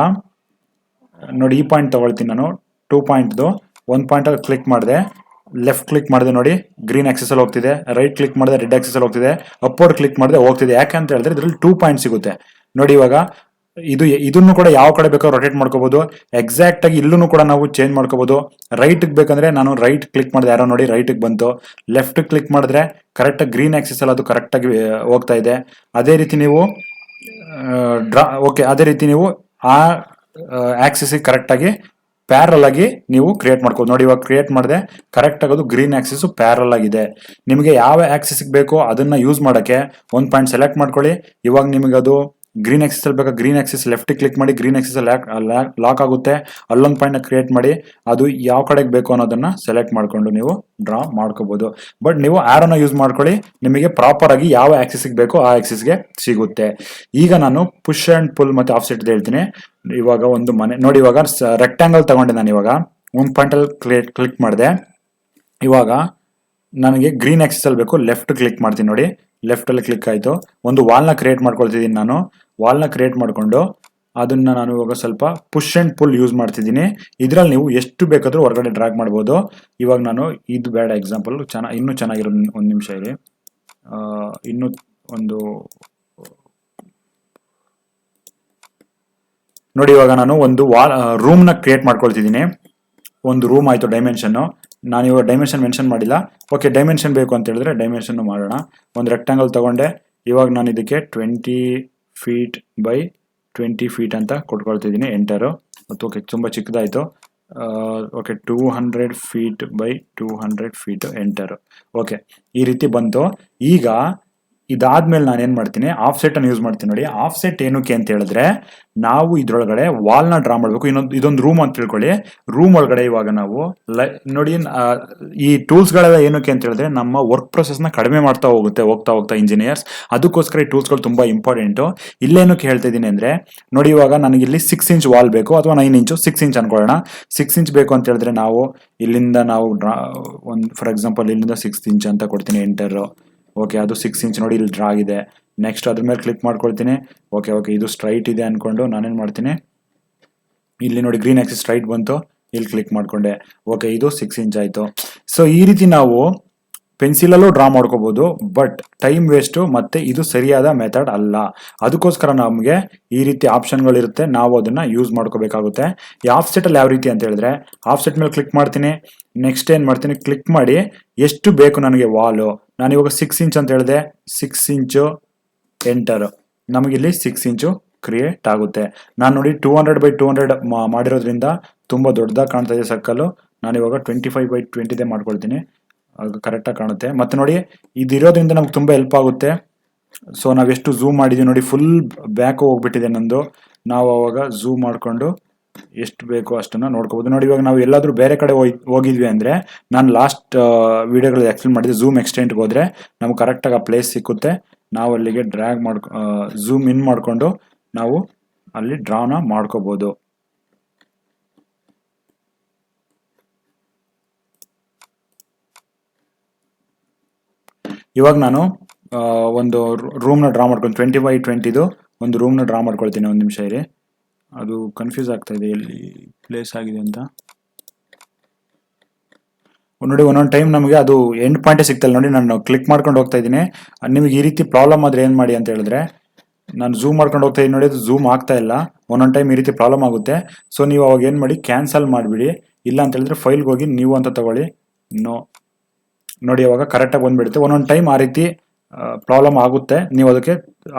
ನೋಡಿ ಈ ಪಾಯಿಂಟ್ ತಗೊಳ್ತೀನಿ ನಾನು, 2 ಪಾಯಿಂಟ್ದು 1 ಪಾಯಿಂಟ್ ಕ್ಲಿಕ್ ಮಾಡಿದೆ, ಲೆಫ್ಟ್ ಕ್ಲಿಕ್ ಮಾಡಿದೆ, ನೋಡಿ ಗ್ರೀನ್ ಆಕ್ಸಿಸ್ ಅಲ್ಲಿ ಹೋಗ್ತಿದೆ. ರೈಟ್ ಕ್ಲಿಕ್ ಮಾಡಿದೆ, ರೆಡ್ ಆಕ್ಸಿಸ್ ಅಲ್ಲಿ ಹೋಗ್ತಿದೆ. ಅಪ್ವರ್ಡ್ ಕ್ಲಿಕ್ ಮಾಡಿದೆ, ಹೋಗ್ತಿದೆ. ಯಾಕೆ ಅಂತ ಹೇಳಿದ್ರೆ ಇದ್ರಲ್ಲಿ 2 ಪಾಯಿಂಟ್ ಸಿಗುತ್ತೆ. ನೋಡಿ ಇವಾಗ ಇದನ್ನು ಕೂಡ ಯಾವ ಕಡೆ ಬೇಕಾದ್ರೂ ರೊಟೇಟ್ ಮಾಡ್ಕೋಬಹುದು. ಎಕ್ಸಾಕ್ಟ್ ಆಗಿ ಇಲ್ಲೂ ಕೂಡ ನಾವು ಚೇಂಜ್ ಮಾಡ್ಕೋಬಹುದು. ರೈಟ್ ಬೇಕಂದ್ರೆ ನಾನು ರೈಟ್ ಕ್ಲಿಕ್ ಮಾಡಿದೆ, ಯಾರೋ ನೋಡಿ ರೈಟ್ ಬಂತು. ಲೆಫ್ಟ್ ಕ್ಲಿಕ್ ಮಾಡಿದ್ರೆ ಕರೆಕ್ಟ್ ಗ್ರೀನ್ ಆಕ್ಸಿಸ್ ಅಲ್ಲಿ ಅದು ಕರೆಕ್ಟ್ ಆಗಿ ಹೋಗ್ತಾ ಇದೆ. ಅದೇ ರೀತಿ ನೀವು ಅದೇ ರೀತಿ ನೀವು ಆ ಆಕ್ಸಿಸ್ ಕರೆಕ್ಟ್ ಆಗಿ ಪ್ಯಾರಲ್ ಆಗಿ ನೀವು ಕ್ರಿಯೇಟ್ ಮಾಡ್ಕೋದು. ನೋಡಿ ಇವಾಗ ಕ್ರಿಯೇಟ್ ಮಾಡಿದೆ, ಕರೆಕ್ಟ್ ಆಗೋದು ಗ್ರೀನ್ ಆಕ್ಸಿಸ್ ಪ್ಯಾರಲ್ ಆಗಿದೆ. ನಿಮಗೆ ಯಾವ ಆಕ್ಸಿಸ್ ಬೇಕೋ ಅದನ್ನ ಯೂಸ್ ಮಾಡಕ್ಕೆ 1 ಪಾಯಿಂಟ್ ಸೆಲೆಕ್ಟ್ ಮಾಡ್ಕೊಳ್ಳಿ. ಇವಾಗ ನಿಮಗೆ ಅದು ಗ್ರೀನ್ ಆಕ್ಸಿಸ್ ಅಲ್ಲಿ ಬೇಕಾ, ಗ್ರೀನ್ ಆಕ್ಸಿಸ್ ಲೆಫ್ಟ್ ಕ್ಲಿಕ್ ಮಾಡಿ, ಗ್ರೀನ್ ಆಕ್ಸಿಸ್ ಲಾಕ್ ಆಗುತ್ತೆ. ಅಲ್ಲೊಂದು ಪಾಯಿಂಟ್ ಕ್ರಿಯೇಟ್ ಮಾಡಿ, ಅದು ಯಾವ ಕಡೆಗೆ ಬೇಕು ಅನ್ನೋದನ್ನ ಸೆಲೆಕ್ಟ್ ಮಾಡ್ಕೊಂಡು ನೀವು ಡ್ರಾ ಮಾಡ್ಕೋಬಹುದು. ಬಟ್ ನೀವು ಆರೋನ ಯೂಸ್ ಮಾಡ್ಕೊಳ್ಳಿ, ನಿಮಗೆ ಪ್ರಾಪರ್ ಆಗಿ ಯಾವ ಆಕ್ಸಿಸ್ ಬೇಕೋ ಆ ಆಕ್ಸಿಸ್ಗೆ ಸಿಗುತ್ತೆ. ಈಗ ನಾನು ಪುಷ್ ಅಂಡ್ ಪುಲ್ ಮತ್ತೆ ಆಫ್ಸೆಟ್ ಹೇಳ್ತೀನಿ. ಇವಾಗ ಒಂದು ಮನೆ ನೋಡಿ, ಇವಾಗ ರೆಕ್ಟಾಂಗಲ್ ತಗೊಂಡೆ ನಾನು. ಇವಾಗ 1 ಪಾಯಿಂಟ್ ಅಲ್ಲಿ ಕ್ಲಿಕ್ ಮಾಡಿದೆ. ಇವಾಗ ನನಗೆ ಗ್ರೀನ್ ಆಕ್ಸಿಸ್ ಅಲ್ಲಿ ಬೇಕು, ಲೆಫ್ಟ್ ಕ್ಲಿಕ್ ಮಾಡ್ತೀನಿ. ನೋಡಿ ಲೆಫ್ಟ್ ಅಲ್ಲಿ ಕ್ಲಿಕ್ ಆಯ್ತು. ಒಂದು ವಾಲ್ನ ಕ್ರಿಯೇಟ್ ಮಾಡ್ಕೊಳ್ತಿದ್ದೀನಿ ನಾನು. ವಾಲ್ನ ಕ್ರಿಯೇಟ್ ಮಾಡ್ಕೊಂಡು ಅದನ್ನ ನಾನು ಇವಾಗ ಸ್ವಲ್ಪ ಪುಷ್ ಅಂಡ್ ಪುಲ್ ಯೂಸ್ ಮಾಡ್ತಿದ್ದೀನಿ. ಇದ್ರಲ್ಲಿ ನೀವು ಎಷ್ಟು ಬೇಕಾದ್ರೂ ಹೊರಗಡೆ ಡ್ರಾಗ್ ಮಾಡ್ಬೋದು. ಇವಾಗ ನಾನು ಇದು ಬೇಡ, ಎಕ್ಸಾಂಪಲ್ ಇನ್ನೂ ಚೆನ್ನಾಗಿರೋ ಒಂದು ನಿಮಿಷ ಇರಿ. ಇನ್ನೂ ಒಂದು ನೋಡಿ, ಇವಾಗ ನಾನು ಒಂದು ರೂಮ್ನ ಕ್ರಿಯೇಟ್ ಮಾಡ್ಕೊಳ್ತಿದ್ದೀನಿ. ಒಂದು ರೂಮ್ ಆಯ್ತು ಡೈಮೆನ್ಷನ್. ನಾನು ಇವಾಗ ಡೈಮೆನ್ಷನ್ ಮೆನ್ಷನ್ ಮಾಡಿಲ್ಲ. ಓಕೆ, ಡೈಮೆನ್ಷನ್ ಬೇಕು ಅಂತ ಹೇಳಿದ್ರೆ ಡೈಮೆನ್ಷನ್ ಮಾಡೋಣ. ಒಂದು ರೆಕ್ಟಾಂಗಲ್ ತಗೊಂಡೆ. ಇವಾಗ ನಾನು ಇದಕ್ಕೆ 20 ಫೀಟ್ ಬೈ 20 ಫೀಟ್ ಅಂತ ಕೊಟ್ಕೊಳ್ತಿದ್ದೀನಿ, ಎಂಟರು. ಓಕೆ, ತುಂಬ ಚಿಕ್ಕದಾಯಿತು. Okay, 200 feet by 200 feet enter. Okay, ಈ ರೀತಿ ಬಂತು. ಈಗ ಇದಾದ್ಮೇಲೆ ನಾನು ಏನು ಮಾಡ್ತೀನಿ, ಆಫ್ಸೆಟ್ ಅನ್ನು ಯೂಸ್ ಮಾಡ್ತೀನಿ. ನೋಡಿ ಆಫ್ಸೆಟ್ ಏನಕ್ಕೆ ಅಂತ ಹೇಳಿದ್ರೆ, ನಾವು ಇದ್ರೊಳಗಡೆ ವಾಲ್ನ ಡ್ರಾ ಮಾಡಬೇಕು. ಇದೊಂದು ರೂಮ್ ಅಂತ ತಿಳ್ಕೊಳ್ಳಿ. ರೂಮ್ ಒಳಗಡೆ ಇವಾಗ ನಾವು ನೋಡಿ ಈ ಟೂಲ್ಸ್ಗಳೆಲ್ಲ ಏನಕ್ಕೆ ಅಂತ ಹೇಳಿದ್ರೆ ನಮ್ಮ ವರ್ಕ್ ಪ್ರೊಸೆಸ್ನ ಕಡಿಮೆ ಮಾಡ್ತಾ ಹೋಗ್ತಾ ಹೋಗ್ತಾ ಇಂಜಿನಿಯರ್ಸ್. ಅದಕ್ಕೋಸ್ಕರ ಈ ಟೂಲ್ಸ್ಗಳು ತುಂಬಾ ಇಂಪಾರ್ಟೆಂಟು. ಇಲ್ಲೇನಕ್ಕೆ ಹೇಳ್ತಾ ಇದ್ದೀನಿ ಅಂದ್ರೆ, ನೋಡಿ ಇವಾಗ ನನಗೆ ಇಲ್ಲಿ 6 ಇಂಚ್ ವಾಲ್ ಬೇಕು ಅಥವಾ 9 ಇಂಚು 6 ಇಂಚ್ ಅನ್ಕೊಳ್ಳೋಣ. 6 ಇಂಚ್ ಬೇಕು ಅಂತ ಹೇಳಿದ್ರೆ ನಾವು ಇಲ್ಲಿಂದ ನಾವು ಒಂದು ಫಾರ್ ಎಕ್ಸಾಂಪಲ್ ಇಲ್ಲಿಂದ 6 ಇಂಚ್ ಅಂತ ಕೊಡ್ತೀನಿ, ಎಂಟರ್. ಓಕೆ, ಅದು 6 ಇಂಚ್ ನೋಡಿ ಇಲ್ಲಿ ಡ್ರಾ ಆಗಿದೆ. ನೆಕ್ಸ್ಟ್ ಅದ್ರ ಮೇಲೆ ಕ್ಲಿಕ್ ಮಾಡ್ಕೊಳ್ತೀನಿ. ಓಕೆ ಇದು ಸ್ಟ್ರೈಟ್ ಇದೆ ಅನ್ಕೊಂಡು ನಾನೇನು ಮಾಡ್ತೀನಿ, ಇಲ್ಲಿ ನೋಡಿ ಗ್ರೀನ್ ಆಕ್ಸಿಸ್ ಸ್ಟ್ರೈಟ್ ಬಂತು, ಇಲ್ಲಿ ಕ್ಲಿಕ್ ಮಾಡ್ಕೊಂಡೆ. ಓಕೆ, ಇದು 6 ಇಂಚ್ ಆಯಿತು. ಸೊ ಈ ರೀತಿ ನಾವು ಪೆನ್ಸಿಲಲ್ಲೂ ಡ್ರಾ ಮಾಡ್ಕೋಬಹುದು, ಬಟ್ ಟೈಮ್ ವೇಸ್ಟು, ಮತ್ತೆ ಇದು ಸರಿಯಾದ ಮೆಥಡ್ ಅಲ್ಲ. ಅದಕ್ಕೋಸ್ಕರ ನಮಗೆ ಈ ರೀತಿ ಆಪ್ಷನ್ಗಳಿರುತ್ತೆ, ನಾವು ಅದನ್ನ ಯೂಸ್ ಮಾಡ್ಕೋಬೇಕಾಗುತ್ತೆ. ಈ ಆಫ್ಸೆಟಲ್ಲಿ ಯಾವ ರೀತಿ ಅಂತ ಹೇಳಿದ್ರೆ, ಆಫ್ಸೆಟ್ ಮೇಲೆ ಕ್ಲಿಕ್ ಮಾಡ್ತೀನಿ. ನೆಕ್ಸ್ಟ್ ಏನು ಮಾಡ್ತೀನಿ, ಕ್ಲಿಕ್ ಮಾಡಿ ಎಷ್ಟು ಬೇಕು ನನಗೆ ವಾಲು. ನಾನು ಇವಾಗ 6 ಇಂಚ್ ಅಂತ ಹೇಳಿದೆ, 6 ಇಂಚು ಎಂಟರ್. ನಮಗಿಲ್ಲಿ 6 ಇಂಚು ಕ್ರಿಯೇಟ್ ಆಗುತ್ತೆ. ನಾನು ನೋಡಿ 200x200 ಮಾಡಿರೋದ್ರಿಂದ ತುಂಬ ದೊಡ್ಡದಾಗಿ ಕಾಣ್ತಾ ಇದೆ ಸರ್ಕಲ್ಲು. ನಾನು ಇವಾಗ 25x20 ಮಾಡ್ಕೊಳ್ತೀನಿ, ಅದು ಕರೆಕ್ಟಾಗಿ ಕಾಣುತ್ತೆ. ಮತ್ತೆ ನೋಡಿ ಇದಿರೋದ್ರಿಂದ ನಮ್ಗೆ ತುಂಬ ಹೆಲ್ಪ್ ಆಗುತ್ತೆ. ಸೊ ನಾವೆಷ್ಟು ಝೂಮ್ ಮಾಡಿದ್ದೀವಿ ನೋಡಿ, ಫುಲ್ ಬ್ಯಾಕ್ ಹೋಗ್ಬಿಟ್ಟಿದೆ ನಂದು. ನಾವು ಅವಾಗ ಝೂಮ್ ಮಾಡಿಕೊಂಡು ಎಷ್ಟು ಬೇಕೋ ಅಷ್ಟನ್ನು ನೋಡ್ಕೋಬೋದು. ನೋಡಿ ಇವಾಗ ನಾವು ಎಲ್ಲಾದರೂ ಬೇರೆ ಕಡೆ ಹೋಗಿದ್ವಿ ಅಂದರೆ, ನಾನು ಲಾಸ್ಟ್ ವಿಡಿಯೋಗಳಲ್ಲಿ ಎಕ್ಸ್ಪ್ಲೇನ್ ಮಾಡಿದೆ, ಝೂಮ್ ಎಕ್ಸ್ಟೆಂಟ್ಗೆ ಹೋದರೆ ನಮ್ಗೆ ಕರೆಕ್ಟಾಗಿ ಆ ಪ್ಲೇಸ್ ಸಿಕ್ಕುತ್ತೆ. ನಾವು ಅಲ್ಲಿಗೆ ಡ್ರ್ಯಾಗ್ ಝೂಮ್ ಇನ್ ಮಾಡಿಕೊಂಡು ನಾವು ಅಲ್ಲಿ ಡ್ರಾನ ಮಾಡ್ಕೋಬೋದು. ಇವಾಗ ನಾನು ಒಂದು ರೂಮ್ನ ಡ್ರಾ ಮಾಡ್ಕೊಂಡು 20x20 ಒಂದು ರೂಮ್ನ ಡ್ರಾ ಮಾಡ್ಕೊಳ್ತೀನಿ. ಒಂದು ನಿಮಿಷ ಇರಿ, ಅದು ಕನ್ಫ್ಯೂಸ್ ಆಗ್ತಾ ಇದೆ ಎಲ್ಲಿ ಪ್ಲೇಸ್ ಆಗಿದೆ ಅಂತ. ನೋಡಿ ಒಂದೊಂದು ಟೈಮ್ ನಮಗೆ ಅದು ಎಂಡ್ ಪಾಯಿಂಟೇ ಸಿಗ್ತಲ್ಲ. ನೋಡಿ ನಾನು ಕ್ಲಿಕ್ ಮಾಡ್ಕೊಂಡು ಹೋಗ್ತಾ ಇದ್ದೀನಿ. ನಿಮಗೆ ಈ ರೀತಿ ಪ್ರಾಬ್ಲಮ್ ಆದರೆ ಏನು ಮಾಡಿ ಅಂತ ಹೇಳಿದ್ರೆ, ನಾನು ಝೂಮ್ ಮಾಡ್ಕೊಂಡು ಹೋಗ್ತಾ ಇದ್ದೀನಿ ನೋಡಿ, ಅದು ಝೂಮ್ ಆಗ್ತಾ ಇಲ್ಲ. ಒಂದೊಂದು ಟೈಮ್ ಈ ರೀತಿ ಪ್ರಾಬ್ಲಮ್ ಆಗುತ್ತೆ. ಸೊ ನೀವು ಅವಾಗ ಏನು ಮಾಡಿ, ಕ್ಯಾನ್ಸಲ್ ಮಾಡಿಬಿಡಿ. ಇಲ್ಲ ಅಂತ ಹೇಳಿದ್ರೆ ಫೈಲ್ಗೆ ಹೋಗಿ ನೀವು ಅಂತ ತಗೊಳ್ಳಿ. ನೋಡಿ ಅವಾಗ ಕರೆಕ್ಟಾಗಿ ಬಂದುಬಿಡುತ್ತೆ. ಒಂದೊಂದು ಟೈಮ್ ಆ ರೀತಿ ಪ್ರಾಬ್ಲಮ್ ಆಗುತ್ತೆ. ನೀವು ಅದಕ್ಕೆ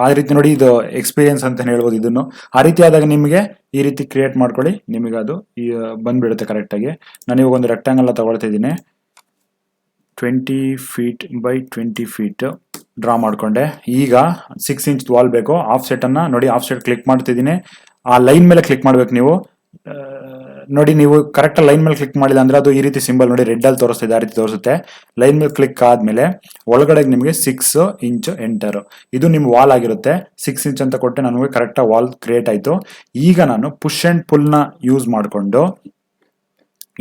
ಆ ರೀತಿ ನೋಡಿ, ಇದು ಎಕ್ಸ್ಪೀರಿಯನ್ಸ್ ಅಂತ ಹೇಳ್ಬೋದು ಇದನ್ನು. ಆ ರೀತಿ ಆದಾಗ ನಿಮಗೆ ಈ ರೀತಿ ಕ್ರಿಯೇಟ್ ಮಾಡ್ಕೊಳ್ಳಿ, ನಿಮಗೆ ಅದು ಬಂದುಬಿಡುತ್ತೆ ಕರೆಕ್ಟಾಗಿ. ನಾನು ಇವಾಗ ಒಂದು ರೆಕ್ಟ್ಯಾಂಗಲ್ನ ತಗೊಳ್ತಾ ಇದ್ದೀನಿ. 20 feet x 20 feet ಡ್ರಾ ಮಾಡಿಕೊಂಡೆ. ಈಗ 6 ಇಂಚ್ ವಾಲ್ ಬೇಕು. ಆಫ್ಸೆಟನ್ನು ನೋಡಿ, ಆಫ್ಸೆಟ್ ಕ್ಲಿಕ್ ಮಾಡ್ತಿದ್ದೀನಿ. ಆ ಲೈನ್ ಮೇಲೆ ಕ್ಲಿಕ್ ಮಾಡ್ಬೇಕು ನೀವು. ನೋಡಿ ನೀವು ಕರೆಕ್ಟ್ ಲೈನ್ ಮೇಲೆ ಕ್ಲಿಕ್ ಮಾಡಿಲ್ಲ ಅಂದ್ರೆ ಅದು ಈ ರೀತಿ ಸಿಂಬಲ್ ನೋಡಿ ರೆಡ್ ಅಲ್ಲಿ ತೋರಿಸ್ತಿದೆ, ಆ ರೀತಿ ತೋರಿಸುತ್ತೆ. ಲೈನ್ ಮೇಲೆ ಕ್ಲಿಕ್ ಆದ್ಮೇಲೆ ಒಳಗಡೆ ನಿಮಗೆ 6 ಇಂಚ್ ಎಂಟರ್, ಇದು ನಿಮ್ಮ ವಾಲ್ ಆಗಿರುತ್ತೆ. 6 ಇಂಚ್ ಅಂತ ಕೊಟ್ಟೆ, ನನಗೆ ಕರೆಕ್ಟಾಗಿ ವಾಲ್ ಕ್ರಿಯೇಟ್ ಆಯಿತು. ಈಗ ನಾನು ಪುಷ್ ಆ್ಯಂಡ್ ಪುಲ್ನ ಯೂಸ್ ಮಾಡಿಕೊಂಡು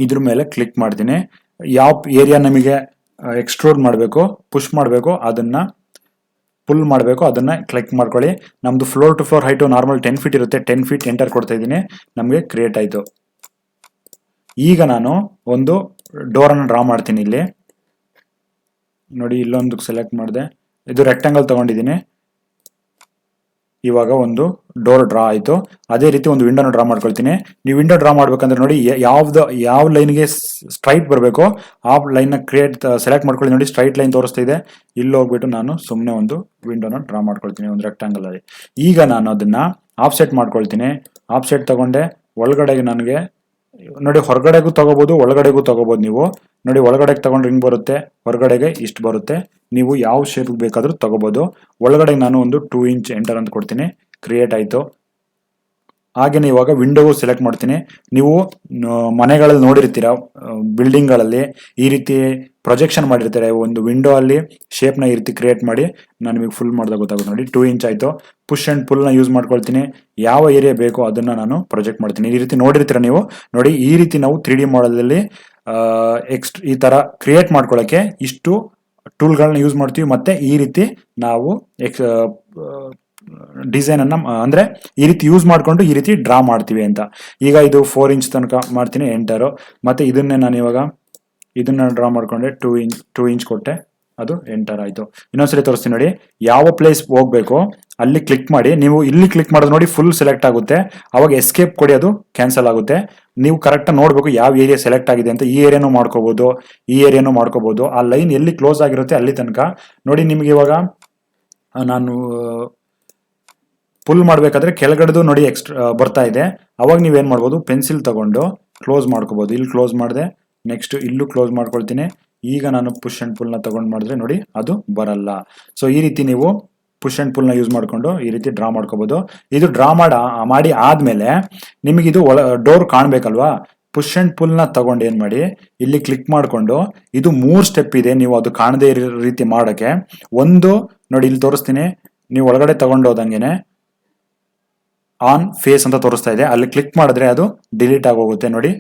ಇದ್ರ ಮೇಲೆ ಕ್ಲಿಕ್ ಮಾಡ್ತೀನಿ. ಯಾವ ಏರಿಯಾ ನಮಗೆ ಎಕ್ಸ್ಟ್ರೂಡ್ ಮಾಡಬೇಕು, ಪುಷ್ ಮಾಡಬೇಕು, ಅದನ್ನ ಪುಲ್ ಮಾಡಬೇಕು, ಅದನ್ನ ಕ್ಲಿಕ್ ಮಾಡ್ಕೊಳ್ಳಿ. ನಮ್ದು floor to floor height normal 10 feet ಇರುತ್ತೆ. 10 feet ಎಂಟರ್ ಕೊಡ್ತಾ ಇದ್ದೀನಿ, ನಮಗೆ ಕ್ರಿಯೇಟ್ ಆಯಿತು. ಈಗ ನಾನು ಒಂದು ಡೋರನ್ನು ಡ್ರಾ ಮಾಡ್ತೀನಿ. ಇಲ್ಲಿ ನೋಡಿ, ಇಲ್ಲೊಂದು ಸೆಲೆಕ್ಟ್ ಮಾಡಿದೆ, ಇದು ರೆಕ್ಟ್ಯಾಂಗಲ್ ತಗೊಂಡಿದ್ದೀನಿ. ಇವಾಗ ಒಂದು ಡೋರ್ ಡ್ರಾ ಆಯಿತು. ಅದೇ ರೀತಿ ಒಂದು ವಿಂಡೋನ ಡ್ರಾ ಮಾಡ್ಕೊಳ್ತೀನಿ. ನೀವು ವಿಂಡೋ ಡ್ರಾ ಮಾಡ್ಬೇಕಂದ್ರೆ ನೋಡಿ, ಯಾವ ಲೈನ್ಗೆ ಸ್ಟ್ರೈಟ್ ಬರಬೇಕು ಆ ಲೈನ್ನ ಸೆಲೆಕ್ಟ್ ಮಾಡ್ಕೊಳ್ಳಿ. ನೋಡಿ ಸ್ಟ್ರೈಟ್ ಲೈನ್ ತೋರಿಸ್ತಾ ಇದೆ. ಇಲ್ಲಿ ಹೋಗ್ಬಿಟ್ಟು ನಾನು ಸುಮ್ಮನೆ ಒಂದು ವಿಂಡೋನ ಡ್ರಾ ಮಾಡ್ಕೊಳ್ತೀನಿ, ಒಂದು ರೆಕ್ಟ್ಯಾಂಗಲ್ ಅಲ್ಲಿ. ಈಗ ನಾನು ಅದನ್ನ ಆಫ್ಸೆಟ್ ಮಾಡ್ಕೊಳ್ತೀನಿ. ಆಫ್ಸೆಟ್ ತಗೊಂಡೆ, ಒಳಗಡೆಗೆ ನನಗೆ ನೋಡಿ ಹೊರಗಡೆಗೂ ತಗೋಬಹುದು, ಒಳಗಡೆಗೂ ತಗೋಬಹುದು. ನೀವು ನೋಡಿ ಒಳಗಡೆಗೆ ತಗೊಂಡ್ರೆ ಹಿಂಗ್ ಬರುತ್ತೆ, ಹೊರಗಡೆಗೆ ಇಷ್ಟು ಬರುತ್ತೆ. ನೀವು ಯಾವ ಶೇಪ್ ಬೇಕಾದ್ರೂ ತಗೋಬಹುದು. ಒಳಗಡೆ ನಾನು ಒಂದು 2 ಇಂಚ್ ಎಂಟರ್ ಅಂತ ಕೊಡ್ತೀನಿ, ಕ್ರಿಯೇಟ್ ಆಯಿತು. ಹಾಗೇನೆ ಇವಾಗ ವಿಂಡೋಗೂ ಸೆಲೆಕ್ಟ್ ಮಾಡ್ತೀನಿ. ನೀವು ಮನೆಗಳಲ್ಲಿ ನೋಡಿರ್ತೀರ, ಬಿಲ್ಡಿಂಗ್ಗಳಲ್ಲಿ ಈ ರೀತಿ ಪ್ರೊಜೆಕ್ಷನ್ ಮಾಡಿರ್ತಾರೆ. ಒಂದು ವಿಂಡೋ ಅಲ್ಲಿ ಶೇಪ್ನ ಈ ರೀತಿ ಕ್ರಿಯೇಟ್ ಮಾಡಿ, ನಾನು ನಿಮಗೆ ಫುಲ್ ಮಾಡಿದಾಗ ಗೊತ್ತಾಗುತ್ತೆ. ನೋಡಿ 2 ಇಂಚ್ ಆಯಿತು. ಪುಷ್ ಆ್ಯಂಡ್ ಪುಲ್ನ ಯೂಸ್ ಮಾಡ್ಕೊಳ್ತೀನಿ. ಯಾವ ಏರಿಯಾ ಬೇಕೋ ಅದನ್ನು ನಾನು ಪ್ರೊಜೆಕ್ಟ್ ಮಾಡ್ತೀನಿ. ಈ ರೀತಿ ನೋಡಿರ್ತೀರ ನೀವು. ನೋಡಿ ಈ ರೀತಿ ನಾವು 3D ಮಾಡಲಲ್ಲಿ ಈ ಥರ ಕ್ರಿಯೇಟ್ ಮಾಡ್ಕೊಳ್ಳೋಕ್ಕೆ ಇಷ್ಟು ಟೂಲ್ಗಳನ್ನ ಯೂಸ್ ಮಾಡ್ತೀವಿ. ಮತ್ತೆ ಈ ರೀತಿ ನಾವು ಡಿಸೈನ್ ಅನ್ನ ಅಂದ್ರೆ ಈ ರೀತಿ ಯೂಸ್ ಮಾಡ್ಕೊಂಡು ಈ ರೀತಿ ಡ್ರಾ ಮಾಡ್ತೀವಿ ಅಂತ. ಈಗ ಇದು 4 ಇಂಚ್ ತನಕ ಮಾಡ್ತೀನಿ, ಎಂಟರು. ಮತ್ತೆ ಇದನ್ನೇ ನಾನು ಇವಾಗ ಇದನ್ನ ಡ್ರಾ ಮಾಡ್ಕೊಂಡೆ, 2 ಇಂಚ್ ಕೊಟ್ಟೆ, ಅದು ಎಂಟರ್ ಆಯಿತು. ಇನ್ನೊಂದ್ಸರಿ ತೋರಿಸ್ತೀನಿ ನೋಡಿ. ಯಾವ ಪ್ಲೇಸ್ ಹೋಗ್ಬೇಕು ಅಲ್ಲಿ ಕ್ಲಿಕ್ ಮಾಡಿ. ನೀವು ಇಲ್ಲಿ ಕ್ಲಿಕ್ ಮಾಡೋದು ನೋಡಿ ಫುಲ್ ಸೆಲೆಕ್ಟ್ ಆಗುತ್ತೆ. ಅವಾಗ ಎಸ್ಕೇಪ್ ಕೊಡಿ, ಅದು ಕ್ಯಾನ್ಸಲ್ ಆಗುತ್ತೆ. ನೀವು ಕರೆಕ್ಟಾಗಿ ನೋಡಬೇಕು ಯಾವ ಏರಿಯಾ ಸೆಲೆಕ್ಟ್ ಆಗಿದೆ ಅಂತ. ಈ ಏರಿಯಾನು ಮಾಡ್ಕೋಬಹುದು, ಈ ಏರಿಯಾನು ಮಾಡ್ಕೋಬಹುದು. ಆ ಲೈನ್ ಎಲ್ಲಿ ಕ್ಲೋಸ್ ಆಗಿರುತ್ತೆ ಅಲ್ಲಿ ತನಕ ನೋಡಿ. ನಿಮ್ಗೆ ಇವಾಗ ನಾನು ಪುಲ್ ಮಾಡಬೇಕಾದ್ರೆ ಕೆಳಗಡೆದು ನೋಡಿ ಎಕ್ಸ್ಟ್ರಾ ಬರ್ತಾ ಇದೆ. ಅವಾಗ ನೀವೇನು ಮಾಡ್ಬೋದು, ಪೆನ್ಸಿಲ್ ತಗೊಂಡು ಕ್ಲೋಸ್ ಮಾಡ್ಕೋಬಹುದು. ಇಲ್ಲಿ ಕ್ಲೋಸ್ ಮಾಡಿದೆ, ನೆಕ್ಸ್ಟ್ ಇಲ್ಲೂ ಕ್ಲೋಸ್ ಮಾಡ್ಕೊಳ್ತೀನಿ. ಈಗ ನಾನು ಪುಷ್ ಅಂಡ್ ಪುಲ್ನ ತಗೊಂಡು ಮಾಡಿದ್ರೆ ನೋಡಿ ಅದು ಬರಲ್ಲ. ಸೊ ಈ ರೀತಿ ನೀವು ಪುಷ್ ಅಂಡ್ ಪುಲ್ನ ಯೂಸ್ ಮಾಡಿಕೊಂಡು ಈ ರೀತಿ ಡ್ರಾ ಮಾಡ್ಕೋಬಹುದು. ಇದು ಡ್ರಾ ಮಾಡಿ ಆದ್ಮೇಲೆ ನಿಮಗೆ ಇದು ಡೋರ್ ಕಾಣಬೇಕಲ್ವಾ, ಪುಷ್ ಅಂಡ್ ಪುಲ್ನ ತಗೊಂಡು ಏನ್ ಮಾಡಿ ಇಲ್ಲಿ ಕ್ಲಿಕ್ ಮಾಡಿಕೊಂಡು, ಇದು 3 ಸ್ಟೆಪ್ ಇದೆ ನೀವು ಅದು ಕಾಣದೇ ಇರೋ ರೀತಿ ಮಾಡೋಕ್ಕೆ. ಒಂದು ನೋಡಿ ಇಲ್ಲಿ ತೋರಿಸ್ತೀನಿ, ನೀವು ಒಳಗಡೆ ತಗೊಂಡು ಹೋದಂಗೆನೆ ಆನ್ ಫೇಸ್ ಅಂತ ತೋರಿಸ್ತಾ ಇದೆ, ಅಲ್ಲಿ ಕ್ಲಿಕ್ ಮಾಡಿದ್ರೆ ಅದು ಡಿಲೀಟ್ ಆಗೋಗುತ್ತೆ. ನೋಡಿ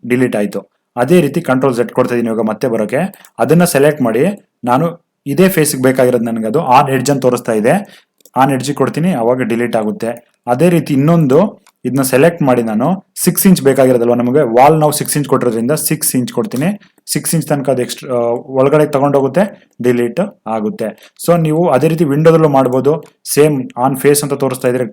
ಡಿಲೀಟ್ ಆಯ್ತು. ಅದೇ ರೀತಿ ಕಂಟ್ರೋಲ್ Z ಕೊಡ್ತಾ ಇದೀನಿ ಇವಾಗ ಮತ್ತೆ ಬರೋಕೆ. ಅದನ್ನ ಸೆಲೆಕ್ಟ್ ಮಾಡಿ, ನಾನು ಇದೇ ಫೇಸ್ಗೆ ಬೇಕಾಗಿರೋದು ನನಗೆ ಅದು ಆನ್ ಎಡ್ಜ್ ಅಂತ ತೋರಿಸ್ತಾ ಇದೆ, ಆನ್ ಎಡ್ಜ್ ಕೊಡ್ತೀನಿ, ಅವಾಗ ಡಿಲೀಟ್ ಆಗುತ್ತೆ. ಅದೇ ರೀತಿ ಇನ್ನೊಂದು ಇದನ್ನ ಸೆಲೆಕ್ಟ್ ಮಾಡಿ ನಾನು 6 ಇಂಚ್ ಬೇಕಾಗಿರೋದಲ್ವ ನಮಗೆ, ವಾಲ್ ನಾವು 6 ಇಂಚ್ ಕೊಟ್ಟಿರೋದ್ರಿಂದ 6 ಇಂಚ್ ಕೊಡ್ತೀನಿ. 6 ಇಂಚ್ ತನಕ ಅದು ಎಕ್ಸ್ಟ್ರಾ ಒಳಗಡೆ ತಗೊಂಡೋಗುತ್ತೆ, ಡಿಲೀಟ್ ಆಗುತ್ತೆ. ಸೊ ನೀವು ಅದೇ ರೀತಿ ವಿಂಡೋದಲ್ಲೂ ಮಾಡ್ಬೋದು. ಸೇಮ್ ಆನ್ ಫೇಸ್ ಅಂತ ತೋರಿಸ್ತಾ ಇದ್ರೆ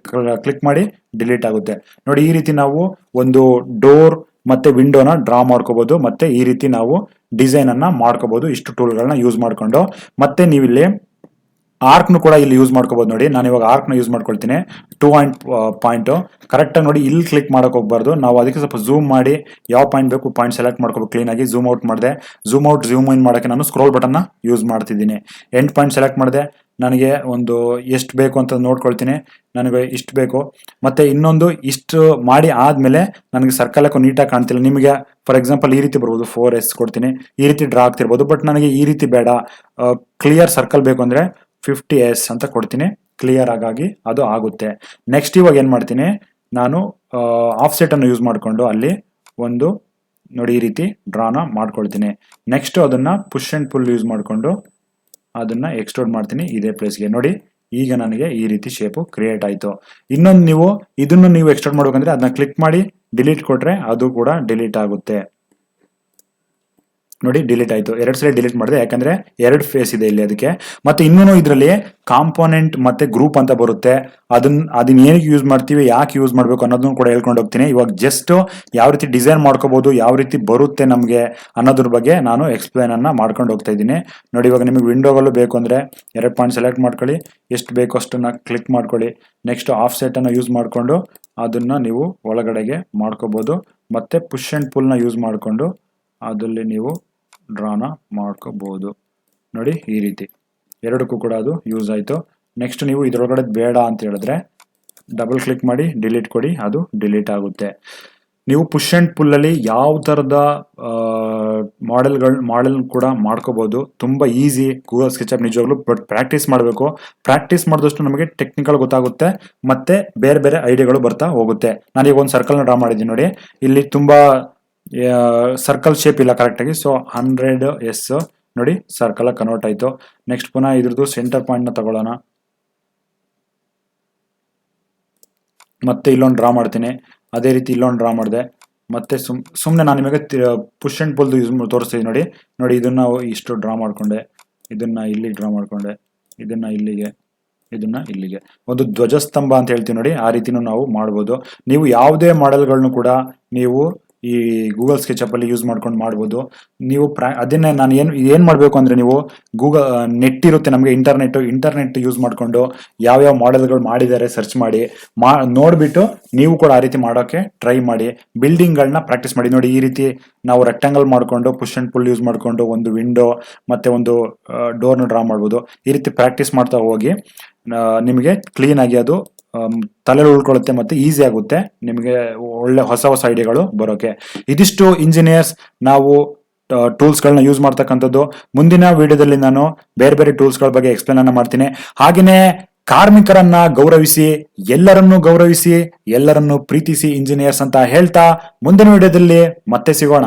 ಕ್ಲಿಕ್ ಮಾಡಿ ಡಿಲೀಟ್ ಆಗುತ್ತೆ. ನೋಡಿ ಈ ರೀತಿ ನಾವು ಒಂದು ಡೋರ್ ಮತ್ತೆ ವಿಂಡೋನ ಡ್ರಾ ಮಾಡ್ಕೋಬಹುದು, ಮತ್ತೆ ಈ ರೀತಿ ನಾವು ಡಿಸೈನ್ ಅನ್ನ ಮಾಡ್ಕೋಬಹುದು ಇಷ್ಟು ಟೂಲ್ಗಳನ್ನ ಯೂಸ್ ಮಾಡ್ಕೊಂಡು. ಮತ್ತೆ ನೀವಿಲ್ಲಿ ಆರ್ಕ್ನು ಕೂಡ ಇಲ್ಲಿ ಯೂಸ್ ಮಾಡ್ಕೋಬಹುದು. ನೋಡಿ ನಾನು ಇವಾಗ ಆರ್ಕ್ನ ಯೂಸ್ ಮಾಡ್ಕೊಳ್ತೀನಿ. 2 ಪಾಯಿಂಟ್ ಕರೆಕ್ಟಾಗಿ ನೋಡಿ, ಇಲ್ಲಿ ಕ್ಲಿಕ್ ಮಾಡಕ್ ಹೋಗ್ಬಾರ್ದು, ನಾವು ಅದಕ್ಕೆ ಸ್ವಲ್ಪ ಝೂಮ್ ಮಾಡಿ ಯಾವ ಪಾಯಿಂಟ್ ಬೇಕು ಪಾಯಿಂಟ್ ಸೆಲೆಕ್ಟ್ ಮಾಡ್ಕೋಬೇಕು. ಕ್ಲೀನ್ ಆಗಿ ಝೂಮ್ ಔಟ್ ಮಾಡಿದೆ, ಝೂಮ್ ಔಟ್ ಝೂಮ್ ಇನ್ ಮಾಡೋಕ್ಕೆ ನಾನು ಸ್ಕ್ರೋಲ್ ಬಟನ್ನ ಯೂಸ್ ಮಾಡ್ತಿದ್ದೀನಿ. ಎಂಡ್ ಪಾಯಿಂಟ್ ಸೆಲೆಕ್ಟ್ ಮಾಡಿದೆ, ನನಗೆ ಒಂದು ಎಷ್ಟು ಬೇಕು ಅಂತ ನೋಡ್ಕೊಳ್ತೀನಿ, ನನಗೆ ಇಷ್ಟು ಬೇಕು. ಮತ್ತೆ ಇನ್ನೊಂದು ಇಷ್ಟು ಮಾಡಿ ಆದ್ಮೇಲೆ ನನಗೆ ಸರ್ಕಲ್ ಹಾಕೋ ನೀಟಾಗಿ ಕಾಣ್ತಿಲ್ಲ, ನಿಮಗೆ ಫಾರ್ ಎಕ್ಸಾಂಪಲ್ ಈ ರೀತಿ ಬರ್ಬೋದು, 4S ಕೊಡ್ತೀನಿ, ಈ ರೀತಿ ಡ್ರಾ ಆಗ್ತಿರ್ಬೋದು. ಬಟ್ ನನಗೆ ಈ ರೀತಿ ಬೇಡ, ಕ್ಲಿಯರ್ ಸರ್ಕಲ್ ಬೇಕು ಅಂದ್ರೆ 50S ಅಂತ ಕೊಡ್ತೀನಿ, ಕ್ಲಿಯರ್ ಆಗಿ ಅದು ಆಗುತ್ತೆ. ನೆಕ್ಸ್ಟ್ ಇವಾಗ ಏನ್ ಮಾಡ್ತೀನಿ, ನಾನು ಆಫ್ಸೆಟ್ ಅನ್ನು ಯೂಸ್ ಮಾಡಿಕೊಂಡು ಅಲ್ಲಿ ಒಂದು ನೋಡಿ ಈ ರೀತಿ ಡ್ರಾನ ಮಾಡ್ಕೊಳ್ತೀನಿ. ನೆಕ್ಸ್ಟ್ ಅದನ್ನ ಪುಷ್ ಅಂಡ್ ಪುಲ್ ಯೂಸ್ ಮಾಡಿಕೊಂಡು ಅದನ್ನ ಎಕ್ಸ್ಟ್ರೂಡ್ ಮಾಡ್ತೀನಿ ಇದೇ ಪ್ಲೇಸ್ಗೆ. ನೋಡಿ ಈಗ ನನಗೆ ಈ ರೀತಿ ಶೇಪು ಕ್ರಿಯೇಟ್ ಆಯ್ತು. ಇನ್ನೊಂದು ನೀವು ಇದನ್ನು ನೀವು ಎಕ್ಸ್ಟ್ರೂಡ್ ಮಾಡ್ಬೇಕಂದ್ರೆ ಅದನ್ನ ಕ್ಲಿಕ್ ಮಾಡಿ ಡಿಲೀಟ್ ಕೊಟ್ರೆ ಅದು ಕೂಡ ಡಿಲೀಟ್ ಆಗುತ್ತೆ. ನೋಡಿ ಡಿಲೀಟ್ ಆಯ್ತು. 2 ಸಲ ಡಿಲೀಟ್ ಮಾಡಿದೆ, ಯಾಕಂದ್ರೆ 2 ಫೇಸ್ ಇದೆ ಇಲ್ಲಿ ಅದಕ್ಕೆ. ಮತ್ತೆ ಇನ್ನೂ ಇದರಲ್ಲಿ ಕಾಂಪೋನೆಂಟ್ ಮತ್ತೆ ಗ್ರೂಪ್ ಅಂತ ಬರುತ್ತೆ, ಅದನ್ನ ಏನಕ್ಕೆ ಯೂಸ್ ಮಾಡ್ತೀವಿ, ಯಾಕೆ ಯೂಸ್ ಮಾಡಬೇಕು ಅನ್ನೋದನ್ನು ಕೂಡ ಹೇಳ್ಕೊಂಡು ಹೋಗ್ತೀನಿ. ಇವಾಗ ಜಸ್ಟ್ ಯಾವ ರೀತಿ ಡಿಸೈನ್ ಮಾಡ್ಕೋಬಹುದು, ಯಾವ ರೀತಿ ಬರುತ್ತೆ ನಮಗೆ ಅನ್ನೋದ್ರ ಬಗ್ಗೆ ನಾನು ಎಕ್ಸ್ಪ್ಲೈನ್ ಅನ್ನ ಮಾಡ್ಕೊಂಡು ಹೋಗ್ತಾ ಇದ್ದೀನಿ. ನೋಡಿ ಇವಾಗ ನಿಮಗೆ ವಿಂಡೋಗಲ್ಲೂ ಬೇಕು ಅಂದ್ರೆ 2 ಪಾಯಿಂಟ್ ಸೆಲೆಕ್ಟ್ ಮಾಡ್ಕೊಳ್ಳಿ, ಎಷ್ಟು ಬೇಕು ಅಷ್ಟನ್ನ ಕ್ಲಿಕ್ ಮಾಡ್ಕೊಳ್ಳಿ. ನೆಕ್ಸ್ಟ್ ಆಫ್ ಸೆಟ್ ಅನ್ನ ಯೂಸ್ ಮಾಡಿಕೊಂಡು ಅದನ್ನ ನೀವು ಒಳಗಡೆಗೆ ಮಾಡ್ಕೋಬಹುದು. ಮತ್ತೆ ಪುಷ್ ಅಂಡ್ ಪುಲ್ನ ಯೂಸ್ ಮಾಡಿಕೊಂಡು ಅದಲ್ಲಿ ನೀವು ಡ್ರಾನ ಮಾಡ್ಕೋಬಹುದು. ನೋಡಿ ಈ ರೀತಿ ಎರಡಕ್ಕೂ ಕೂಡ ಅದು ಯೂಸ್ ಆಯ್ತು. ನೆಕ್ಸ್ಟ್ ನೀವು ಇದರೊಳಗಡೆ ಬೇಡ ಅಂತ ಹೇಳಿದ್ರೆ ಡಬಲ್ ಕ್ಲಿಕ್ ಮಾಡಿ ಡಿಲೀಟ್ ಕೊಡಿ, ಅದು ಡಿಲೀಟ್ ಆಗುತ್ತೆ. ನೀವು ಪುಷ್ ಅಂಡ್ ಪುಲ್ ಅಲ್ಲಿ ಯಾವ ತರದ ಮಾಡೆಲ್ ಕೂಡ ಮಾಡ್ಕೋಬಹುದು. ತುಂಬಾ ಈಸಿ ಗೂಗಲ್ ಸ್ಕೆಚಪ್ ನಿಜವಾಗ್ಲು, ಬಟ್ ಪ್ರಾಕ್ಟೀಸ್ ಮಾಡಬೇಕು. ಪ್ರಾಕ್ಟೀಸ್ ಮಾಡಿದಷ್ಟು ನಮಗೆ ಟೆಕ್ನಿಕಲ್ ಗೊತ್ತಾಗುತ್ತೆ, ಮತ್ತೆ ಬೇರೆ ಬೇರೆ ಐಡಿಯಾಗಳು ಬರ್ತಾ ಹೋಗುತ್ತೆ. ನಾನೀಗ ಒಂದು ಸರ್ಕಲ್ನ ಡ್ರಾ ಮಾಡಿದ್ದೀನಿ. ನೋಡಿ ಇಲ್ಲಿ ತುಂಬಾ ಸರ್ಕಲ್ ಶೇಪ್ ಇಲ್ಲ ಕರೆಕ್ಟಾಗಿ, ಸೊ 100S ನೋಡಿ ಸರ್ಕಲ್ ಕನ್ವರ್ಟ್ ಆಯ್ತು. ನೆಕ್ಸ್ಟ್ ಪುನಃ ಇದ್ರದ್ದು ಸೆಂಟರ್ ಪಾಯಿಂಟ್ ನ ತಗೊಳ್ಳೋಣ, ಮತ್ತೆ ಇಲ್ಲೊಂದು ಡ್ರಾ ಮಾಡ್ತೀನಿ. ಅದೇ ರೀತಿ ಇಲ್ಲೊಂದು ಡ್ರಾ ಮಾಡಿದೆ. ಮತ್ತೆ ಸುಮ್ಮನೆ ನಾನು ನಿಮಗೆ ಪುಷ್ ಅಂಡ್ ಪುಲ್ ಯೂಸ್ ತೋರಿಸ್ತೀನಿ. ನೋಡಿ ನೋಡಿ ಇದನ್ನ ಇಷ್ಟು ಡ್ರಾ ಮಾಡ್ಕೊಂಡೆ, ಇದನ್ನ ಇಲ್ಲಿಗೆ ಡ್ರಾ ಮಾಡ್ಕೊಂಡೆ, ಇದನ್ನ ಇಲ್ಲಿಗೆ, ಇದನ್ನ ಇಲ್ಲಿಗೆ, ಒಂದು ಧ್ವಜಸ್ತಂಭ ಅಂತ ಹೇಳ್ತೀವಿ ನೋಡಿ, ಆ ರೀತಿನೂ ನಾವು ಮಾಡ್ಬೋದು. ನೀವು ಯಾವುದೇ ಮಾಡೆಲ್ಗಳನ್ನು ಕೂಡ ನೀವು ಈ ಗೂಗಲ್ ಸ್ಕೆಚಪ್ ಅಲ್ಲಿ ಯೂಸ್ ಮಾಡ್ಕೊಂಡು ಮಾಡ್ಬೋದು. ನೀವು ಅದನ್ನೇ ನಾನು ಏನ್ ಮಾಡಬೇಕು ಅಂದ್ರೆ, ನೀವು ಗೂಗಲ್ ನೆಟ್ ಇರುತ್ತೆ ನಮಗೆ, ಇಂಟರ್ನೆಟ್ ಯೂಸ್ ಮಾಡಿಕೊಂಡು ಯಾವ್ಯಾವ ಮಾಡೆಲ್ಗಳು ಮಾಡಿದ್ದಾರೆ ಸರ್ಚ್ ಮಾಡಿ ನೋಡ್ಬಿಟ್ಟು ನೀವು ಕೂಡ ಆ ರೀತಿ ಮಾಡೋಕೆ ಟ್ರೈ ಮಾಡಿ. ಬಿಲ್ಡಿಂಗ್ಗಳನ್ನ ಪ್ರಾಕ್ಟೀಸ್ ಮಾಡಿ. ನೋಡಿ ಈ ರೀತಿ ನಾವು ರೆಕ್ಟಾಂಗಲ್ ಮಾಡ್ಕೊಂಡು ಪುಷ್ ಅಂಡ್ ಪುಲ್ ಯೂಸ್ ಮಾಡ್ಕೊಂಡು ಒಂದು ವಿಂಡೋ ಮತ್ತೆ ಒಂದು ಡೋರ್ನ ಡ್ರಾ ಮಾಡ್ಬೋದು. ಈ ರೀತಿ ಪ್ರಾಕ್ಟೀಸ್ ಮಾಡ್ತಾ ಹೋಗಿ ನಿಮಗೆ ಕ್ಲೀನ್ ಆಗಿ ಅದು ತಲೆ ಉಳ್ಕೊಳ್ಳುತ್ತೆ, ಮತ್ತೆ ಈಸಿ ಆಗುತ್ತೆ ನಿಮಗೆ ಒಳ್ಳೆ ಹೊಸ ಐಡಿಯಾಗಳು ಬರೋಕೆ. ಇದಿಷ್ಟು ಇಂಜಿನಿಯರ್ಸ್ ನಾವು ಟೂಲ್ಸ್ಗಳನ್ನ ಯೂಸ್ ಮಾಡ್ತಕ್ಕಂಥದ್ದು. ಮುಂದಿನ ವಿಡಿಯೋದಲ್ಲಿ ನಾನು ಬೇರೆ ಬೇರೆ ಟೂಲ್ಸ್ಗಳ ಬಗ್ಗೆ ಎಕ್ಸ್ಪ್ಲೇನ್ ಅನ್ನ ಮಾಡ್ತೀನಿ. ಹಾಗೆಯೇ ಕಾರ್ಮಿಕರನ್ನ ಗೌರವಿಸಿ, ಎಲ್ಲರನ್ನೂ ಗೌರವಿಸಿ, ಎಲ್ಲರನ್ನೂ ಪ್ರೀತಿಸಿ ಇಂಜಿನಿಯರ್ಸ್ ಅಂತ ಹೇಳ್ತಾ ಮುಂದಿನ ವಿಡಿಯೋದಲ್ಲಿ ಮತ್ತೆ ಸಿಗೋಣ.